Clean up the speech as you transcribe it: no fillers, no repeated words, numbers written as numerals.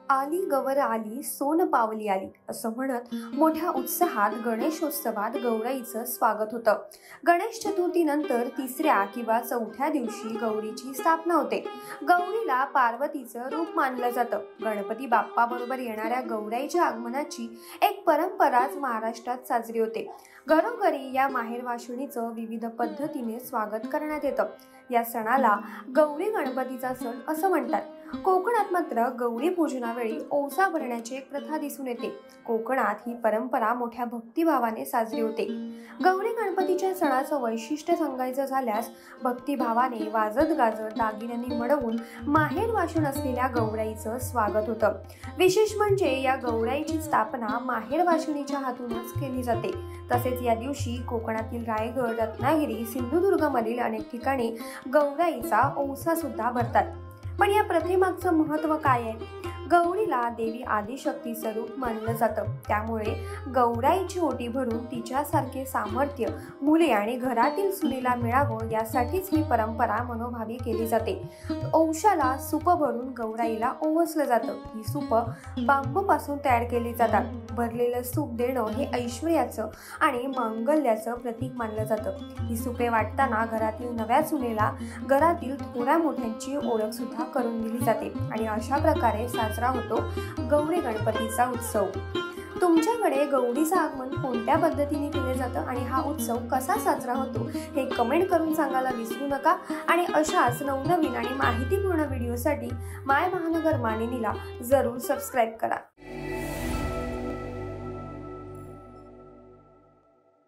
आली गवर आली सोन पावली आली असं म्हणत मोठ्या उत्साहात गणेशोत्सवात गौराईचं स्वागत होतं। गणेश चतुर्थीनंतर तिसऱ्या किंवा चौथ्या दिवशी गौरीची स्थापना होते। गौरीला पार्वतीचं रूप मानलं जातं। गणपती बाप्पा बरोबर येणाऱ्या गौराईच्या आगमनाची एक परंपराच महाराष्ट्रात साजरी होते। घरोघरी या माहेरवाशिणीचं विविध पद्धतीने स्वागत करण्यात येतं। या सणाला गौरी गणपतीचा सण असं म्हणतात। कोकणात मात्र गौरी पूजनावेळी ओसा भरण्याची एक प्रथा दिसून येते। कोकणात ही परंपरा मोठ्या भक्तिभावाने साजरी होते। गौरी गणपतीच्या सणाचं वैशिष्ट्य सांगायचं झाल्यास भक्तिभावाने वाजत गाजत दागिन्यांनी मडवून माहेर वाशिण असलेल्या गौराईचं स्वागत होतं। विशेष म्हणजे या गौराईची स्थापना माहेर वाशिणीच्या हातूनच केली जाते। तसेच या दिवशी कोकणातील रायगड, रत्नागिरी, सिंधुदुर्गमधील अनेक ठिकाणी गौराईचा ओसा सुद्धा भरतात। पण या प्रथेमागचं महत्त्व काय आहे? गौरीला देवी आदिशक्तीचं रूप मानलं जातं। त्यामुळे गौराईची ओटी भरून तिच्यासारखे सामर्थ्य मुले आणि घरातील सुनेला मिळावं यासाठीच ही परंपरा मनोभावी केली जाते। औशाला सूप भरून गौराईला ओवसलं जातं। ही सूप बांबूपासून तयार केली जातात। भरलेलं सूप देणं हे ऐश्वर्याचं आणि मांगल्याचं प्रतीक मानलं जातं। ही सुपे वाटताना घरातील नव्या सुनेला घरातील थोड्या मोठ्यांची ओळख सुद्धा करून दिली जाते आणि अशा प्रकारे साजरा होतो गौरी गणपतीचा उत्सव। तुमच्याकडे गौरीचं आगमन कोणत्या पद्धतीने केले जातं आणि हा उत्सव कसा साजरा होतो हे कमेंट करून सांगायला विसरू नका। आणि अशाच नवनवीन आणि माहितीपूर्ण व्हिडिओसाठी माय महानगर मानिनीला जरूर सबस्क्राईब करा।